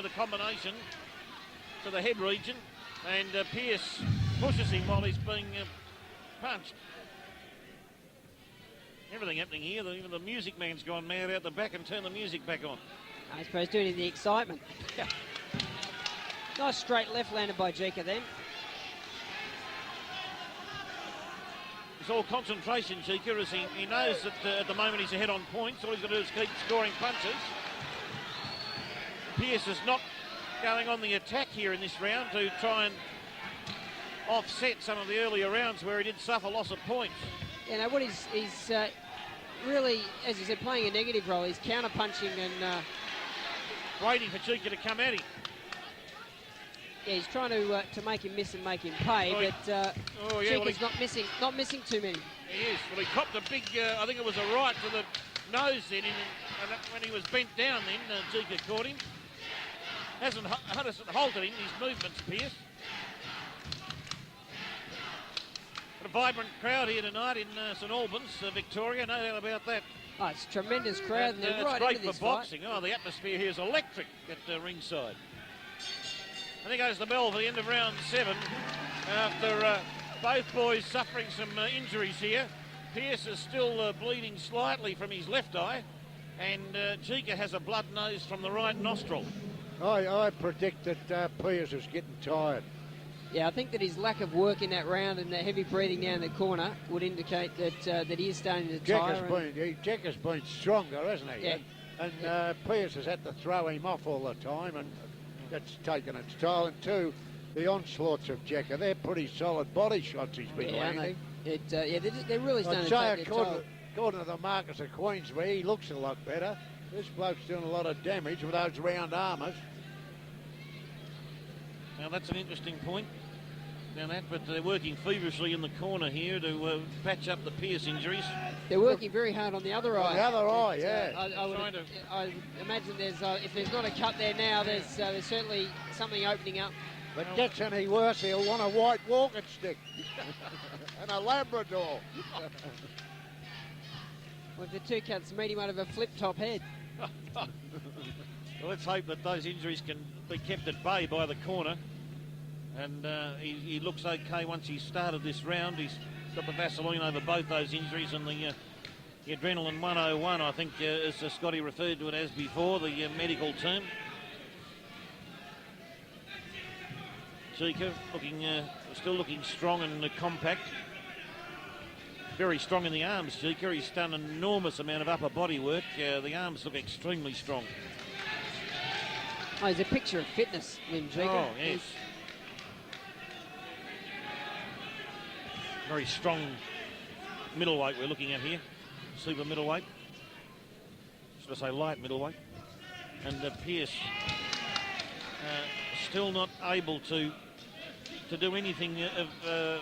the combination to the head region, and Pearce pushes him while he's being punched. Everything happening here. Even the music man's gone mad out the back and turned the music back on. I suppose doing it in the excitement. Nice straight left landed by Jeka then. It's all concentration, Jeka, as he knows that at the moment he's ahead on points. All he's got to do is keep scoring punches. Pearce is not going on the attack here in this round to try and offset some of the earlier rounds where he did suffer loss of points. You know what, he's really, as you said, playing a negative role. He's counter-punching and... waiting for Jeka to come at him. Yeah, he's trying to make him miss and make him pay, Jeka's not missing too many. He is. Well, he copped a big, I think it was a right to the nose then, and when he was bent down then, Jeka caught him. Hasn't halted him, his movements, Pearce. A vibrant crowd here tonight in St Albans, Victoria, no doubt about that. Oh, it's a tremendous crowd, and they're right it's great into this for boxing. fight. Oh, the atmosphere here is electric at ringside. And there goes the bell for the end of round 7 after both boys suffering some injuries here. Pearce is still bleeding slightly from his left eye, and Jeka has a blood nose from the right nostril. I predict that Pearce is getting tired. Yeah, I think that his lack of work in that round and the heavy breathing down the corner would indicate that he is starting to tire. Jeka's been stronger, hasn't he? Yeah. And Pearce has had to throw him off all the time, and that's taken its toll. And too, the onslaughts of Jeka, they're pretty solid body shots he's been landing. They're really starting to take their toll. According to the Marcus of Queensbury, he looks a lot better. This bloke's doing a lot of damage with those round armours. Now that's an interesting point. But they're working feverishly in the corner here to patch up the Pearce injuries. They're working very hard on the other eye. The other eye, yeah. I imagine if there's not a cut there now, there's certainly something opening up. But gets any worse, he'll want a white walking stick and a Labrador. Well, if the two cuts meet, he might have a flip-top head. Well, let's hope that those injuries can be kept at bay by the corner. And he looks okay once he's started this round. He's got the Vaseline over both those injuries, and the Adrenaline 101, I think, as Scotty referred to it as before, the medical term. Jeka still looking strong and compact. Very strong in the arms, Jeka. He's done an enormous amount of upper body work. The arms look extremely strong. Oh, he's a picture of fitness, Lynn Jeka. Oh, yes. Very strong middleweight we're looking at here. Super middleweight. Should I say light middleweight. And Pearce still not able to do anything of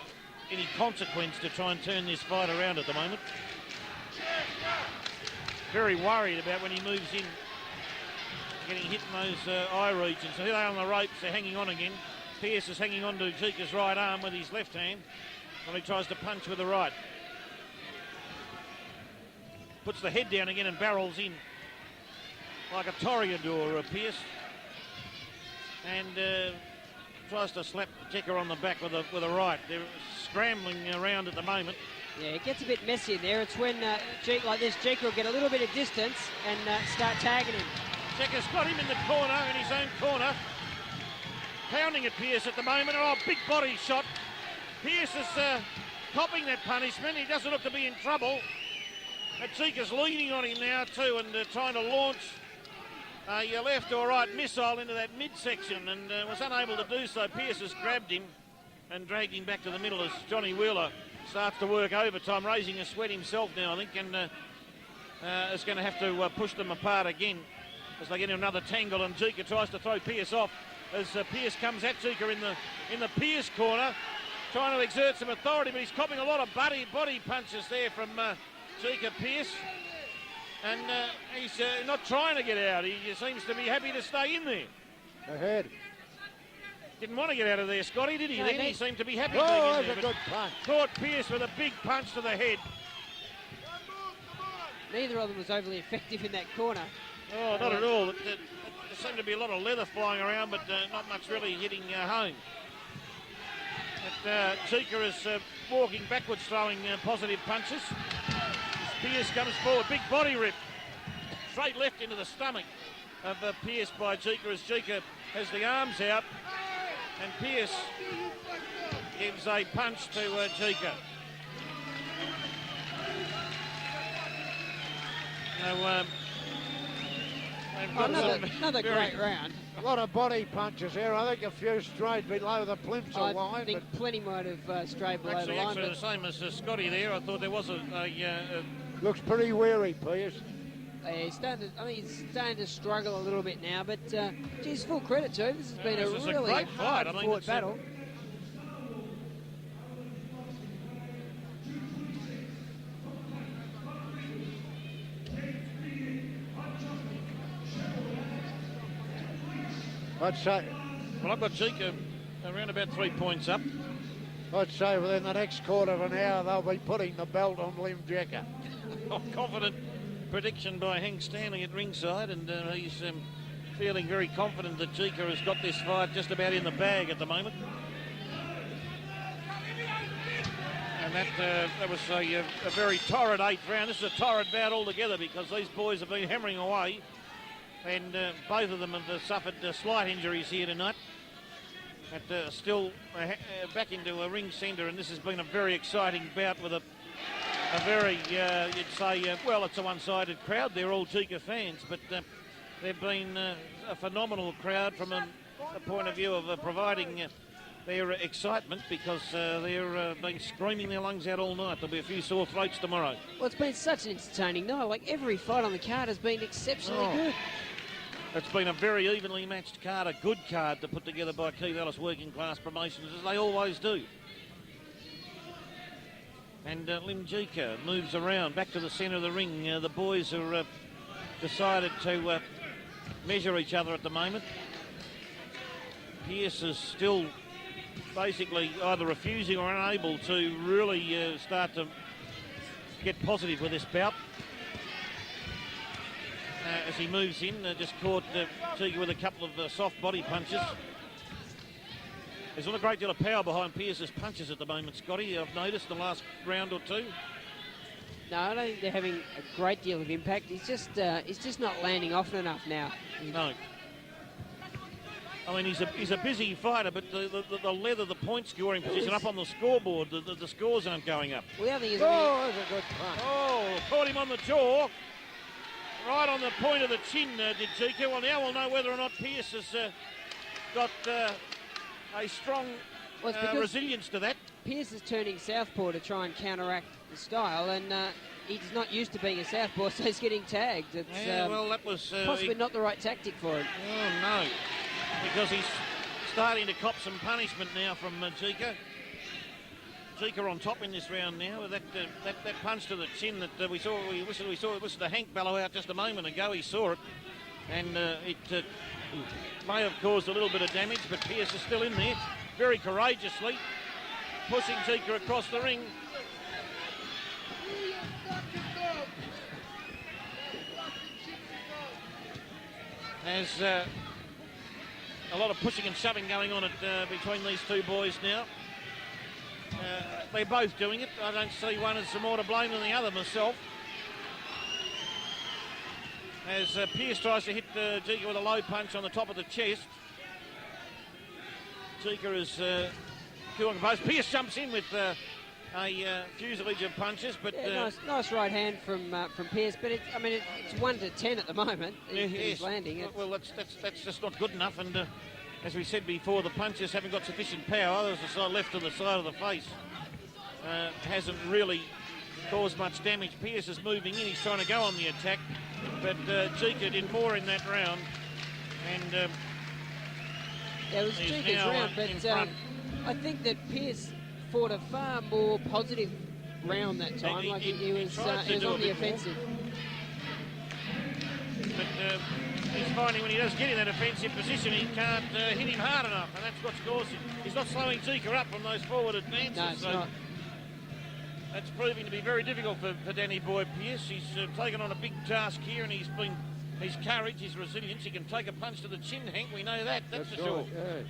any consequence to try and turn this fight around at the moment. Very worried about when he moves in, getting hit in those eye regions. So here they are on the ropes, they're hanging on again. Pearce is hanging on to Jeka's right arm with his left hand when he tries to punch with the right. Puts the head down again and barrels in like a toreador, Pearce. And tries to slap Jeka on the back with a right. They're scrambling around at the moment. Yeah, it gets a bit messy in there. It's when like this, Jeka will get a little bit of distance and start tagging him. Jeka's got him in the corner, in his own corner. Pounding at Pearce at the moment. Oh, big body shot. Pearce is copping that punishment. He doesn't look to be in trouble. Jeka's leaning on him now too and trying to launch a left or right missile into that midsection and was unable to do so. Pearce has grabbed him and dragged him back to the middle as Johnny Wheeler starts to work overtime, raising a sweat himself now, I think, and is going to have to push them apart again as they get into another tangle, and Jeka tries to throw Pearce off as Pearce comes at Jeka in the Pearce corner, trying to exert some authority, but he's copping a lot of body punches there from Jeka Pearce. And he's not trying to get out. He seems to be happy to stay in there. Ahead. Didn't want to get out of there, Scotty, did he? No, Then he seemed to be happy Oh, being in that's there. a good punch. Caught Pearce with a big punch to the head. Neither of them was overly effective in that corner. Oh, not at all. there seemed to be a lot of leather flying around, but not much really hitting home. But Jeka is walking backwards, throwing positive punches. Pearce comes forward, big body rip. Straight left into the stomach of Pearce by Jeka as Jeka has the arms out. And Pearce gives a punch to Jeka. Another great round. A lot of body punches there. I think a few strayed below the plimsoll line. I think plenty might have strayed below the line. Actually the same as Scotty there. I thought there was a looks pretty weary, Pearce. I think he's starting to struggle a little bit now, but geez, full credit to him. This has been a really great fight. hard-fought battle. I'd say. Well, I've got Jeka around about 3 points up. I'd say within the next quarter of an hour they'll be putting the belt on Lim Jeka. Confident prediction by Hank Stanley at ringside, and he's feeling very confident that Jeka has got this fight just about in the bag at the moment. And that was a very torrid 8th round. This is a torrid bout altogether because these boys have been hammering away, and both of them have suffered slight injuries here tonight. But still back into a ring centre, and this has been a very exciting bout with a very, you'd say, well, it's a one-sided crowd. They're all Jeka fans, but they've been a phenomenal crowd from a point of view of providing their excitement because they've been screaming their lungs out all night. There'll be a few sore throats tomorrow. Well, it's been such an entertaining night. Like, every fight on the card has been exceptionally good. It's been a very evenly matched card, a good card to put together by Keith Ellis Working Class Promotions, as they always do. And Lim Jeka moves around back to the centre of the ring. The boys are decided to measure each other at the moment. Pearce is still basically either refusing or unable to really start to get positive with this bout. As he moves in, just caught Jeka with a couple of soft body punches. There's not a great deal of power behind Pearce's punches at the moment, Scotty. I've noticed the last round or two. No, I don't think they're having a great deal of impact. He's just not landing often enough now. No. I mean, he's a busy fighter, but the leather, the point scoring position up on the scoreboard, the scores aren't going up. Well, the other thing is, that's a good punch. Oh, caught him on the jaw. Right on the point of the chin, did Jeka. Well, now we'll know whether or not Pearce has got a strong resilience to that. Pearce is turning southpaw to try and counteract the style, and he's not used to being a southpaw, so he's getting tagged. It's well, that was possibly not the right tactic for him. Oh, no, because he's starting to cop some punishment now from Jeka. Jeka on top in this round now. That punch to the chin that we saw. We whistled the Hank bellow out just a moment ago. He saw it, and it may have caused a little bit of damage, but Pearce is still in there, very courageously pushing Jeka across the ring. There's a lot of pushing and shoving going on between these two boys now. They're both doing it. I don't see one as more to blame than the other myself. As Pearce tries to hit Jeka with a low punch on the top of the chest. Jeka is cool and composed. Pearce jumps in with a fuselage of punches, but nice right hand from Pearce. But it's 1 to 10 at the moment. He's landing. Well, that's just not good enough. And as we said before, the punches haven't got sufficient power. There's the side left to the side of the face. Hasn't really caused much damage. Pearce is moving in. He's trying to go on the attack, but Jeka did more in that round. And it was Jeka's round, but I think that Pearce fought a far more positive round that time. He was on the offensive. But he's finding when he does get in that offensive position, he can't hit him hard enough, and that's what's caused him. He's not slowing Jeka up from those forward advances. No, it's not. That's proving to be very difficult for Danny Boy Pearce. He's taken on a big task here, and he's been his courage, his resilience. He can take a punch to the chin, Hank. We know that. That's for right, sure. yes.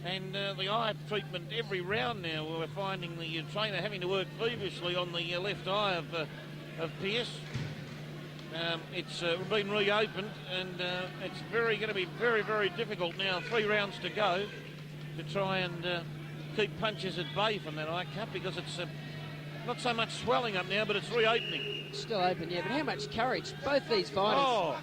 And the eye treatment every round now. We're finding the trainer having to work feverishly on the left eye of Pearce. It's been reopened, and it's going to be very, very difficult now. 3 rounds to go to try and keep punches at bay from that eye cut, because it's not so much swelling up now, but it's reopening. Still open, yeah, but how much courage? Both these fighters. Oh,